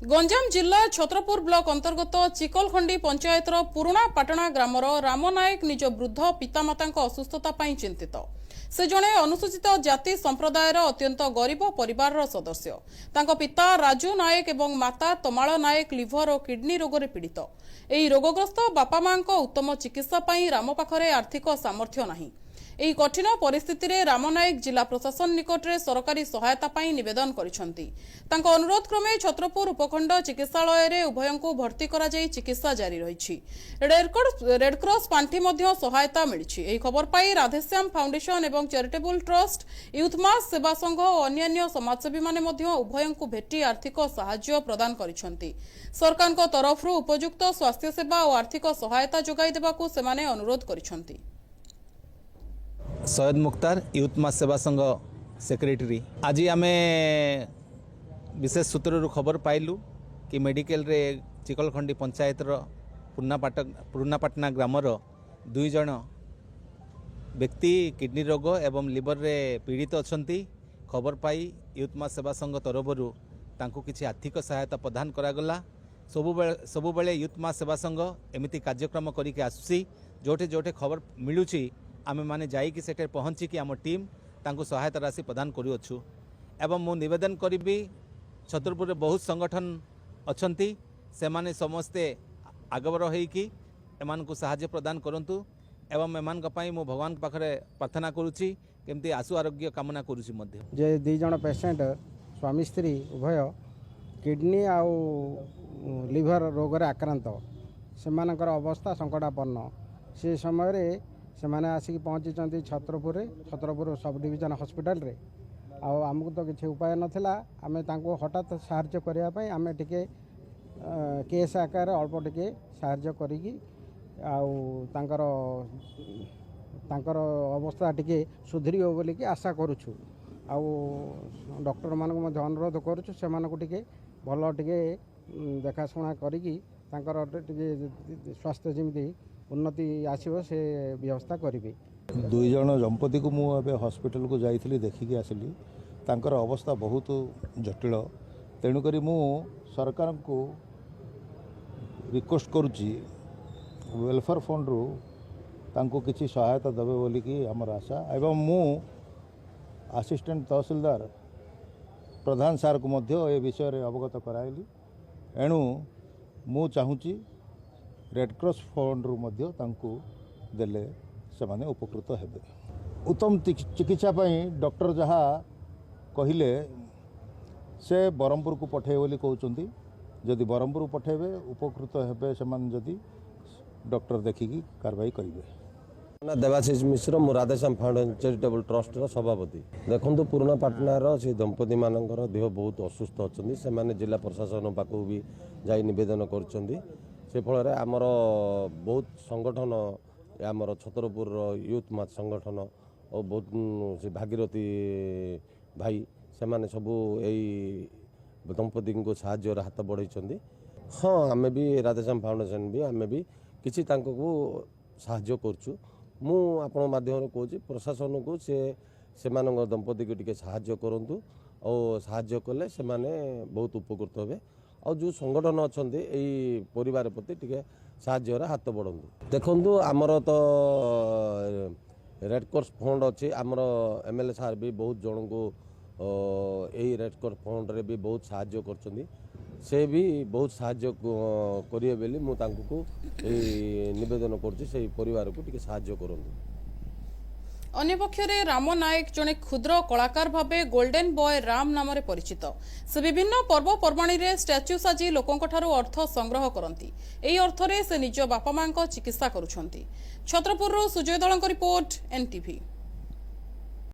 गंजाम जिला छत्रपुर ब्लॉक अंतर्गत चिकलखंडी पंचायतर पुराणा पाटणा ग्रामर राम नायक निज वृद्ध पितामाता असुस्थता चिंतित। से जड़े अनुसूचित जाति संप्रदायर अत्यंत गरीब परिवार सदस्य। तांको पिता राजू नायक एवं माता तमाल नायक लिभर और किडनी रोग पीड़ित। एही रोगग्रस्त बापा मां उत्तम चिकित्सा पाई राम पाखरे आर्थिक सामर्थ्य नाही। ଏହି କଠିନ ପରିସ୍ଥିତିରେ ରାମ ନାୟକ ଜିଲ୍ଲା ପ୍ରଶାସନ ନିକଟରେ ସରକାରୀ ସହାୟତା ପାଇଁ ନିବେଦନ କରିଛନ୍ତି। ତାଙ୍କ ଅନୁରୋଧ କ୍ରମେ ଛତ୍ରପୁର ଉପଖଣ୍ଡ ଚିକିତ୍ସାଳୟରେ ଉଭୟଙ୍କୁ ଭର୍ତ୍ତି କରାଯାଇ ଚିକିତ୍ସା ଜାରି ରହିଛି। ରେଡକ୍ରସ ପାଣ୍ଠି ମଧ୍ୟ ସହାୟତା ମିଳିଛି। ଏହି ଖବର ପାଇ ରାଧେଶ୍ୟାମ ଫାଉଣ୍ଡେସନ ଏବଂ ଚାରିଟେବୁଲ ଟ୍ରଷ୍ଟ ୟୁଥ ମାସ ସେବା ସଂଘ ଓ ଅନ୍ୟାନ୍ୟ ସମାଜସେବୀମାନେ ମଧ୍ୟ ଉଭୟଙ୍କୁ ଭେଟି ଆର୍ଥିକ ସାହାଯ୍ୟ ପ୍ରଦାନ କରିଛନ୍ତି। ସରକାରଙ୍କ ତରଫରୁ ଉପଯୁକ୍ତ ସ୍ୱାସ୍ଥ୍ୟ ସେବା ଓ ଆର୍ଥିକ ସହାୟତା ଯୋଗାଇ ଦେବାକୁ ସେମାନେ ଅନୁରୋଧ କରିଛନ୍ତି। सैयद मुख्तार यूथ मास सेवा संघ सेक्रेटरी आज आम विशेष सूत्र खबर पाइलु कि मेडिकल रे चिकलखंडी पंचायतर पुरानापाटना ग्रामर 2 जन व्यक्ति किडनी रोग एवं लिवर रे पीड़ित अछंती। खबर पाई यूथ मास सेवा संघ तरफरु तांको किछि आर्थिक सहायता प्रदान करागला। सबुबेले यूथ मास सेवा संघ एमिति कार्यक्रम करिके आसुसी। जोठे जोठे खबर मिलुची आमे माने जाइकी सेठे पहुँची कि आम टीम तांको सहायता राशि प्रदान करूछु। एवं मु निवेदन करी छतरपुर बहुत संगठन अछंती से माने समस्ते आगबर होइकी एमान को सहायता प्रदान करंतु। एवं एमान पई मु भगवान के पाखरे प्रार्थना करूची केमती आशु आरोग्य कामना करूची। मध्य जे 2 जन पेशेंट स्वामी स्त्री उभय किडनी आउ लिवर रोग रे आक्रांत सेमानकर अवस्था संकटापन्न। से समय रे सेमाने आसिक पहुँची छत्रपुर सब डिविजन हॉस्पिटल रे। आमको तो किसी उपाय नाला आम हठात साहाय्य करने आम टे केस आकार अल्प टे साहाय्य कर अवस्था टे सुधरी बोल कि आशा करुचु। डॉक्टर मान अनुरोध करुचु से भल टे देखाशुना करी स्वास्थ्य जमी उन्नति आसो से व्यवस्था करी। 2 जन दंपति को मुझे हॉस्पिटल को जाइली देखिकी आसली। तांकर अवस्था बहुत जटिल। तेणुक मु सरकार को रिक्वेस्ट करुच्ची वेलफेयर फंड रु तांको किसी सहायता देवे बोलिकी आमर आशा। एवं मु असिस्टेंट तहसीलदार प्रधान सार को मध्य ए विषय रे अवगत कराइली। एणु मु चाहूँची रेडक्रॉस फंड रु मध्य तांको देले से माने उपकृत हेबे। उत्तम चिकित्सा पई डॉक्टर जहाँ कहिले से बरमपुर को पठे बोली कहउचंती। जदि बरमपुर पठेबे उपकृत हेबे से माने जदि डॉक्टर देखिकी कार्रवाई करिवे। देवाशीष मिश्र मु राधेश्याम फाउंडेशन चैरिटेबल ट्रस्ट सभापति। देखो पुराना पाटनार से दंपति मानकर देह बहुत असुस्थ अच्छा से माने जिला प्रशासन पाक भी जाई निवेदन कर से फल आमर बहुत संगठन आमर छतरपुर यूथ मास संगठन और बहुत से भागीरथी भाई से माने सबू यही दंपति को साहाय्य हाथ बढ़ाई। हाँ आम भी राधेश्याम फाउंडेशन भी आम भी किसी साहाय्य करछु। मु आपण माध्यम कहूँ प्रशासन को से दंपति को टिके साहाय्य करंतु और साहाय्य कले से माने बहुत उपकृत हेबे। और जो संगठन अच्छा यही परिवार प्रति टिके साहाय्य हाथ बढ़ातु। देखु आमर तो रेडक्रॉस फंड अच्छी आमर एमएलए सार भी बहुत जन को यही रेडक्रॉस फंड रे भी बहुत साहाय्य कर से भी बहुत साहाय्य करिए बेली मु तांको को निवेदन करछि से परिवार को टिके साहाय्य करंतु। अन्य पक्षरे राम नायक जने क्षुद्र कलाकार भावे गोल्डन बॉय राम नाम परिचित। से विभिन्न पर्वपर्वाणी रे स्टैच्यू साजी लोकंठारु अर्थ संग्रह करती। एही अर्थरे से निज बापा मां चिकित्सा करुछंती। छत्रपुर सुजय दलंक रिपोर्ट एनटीवी।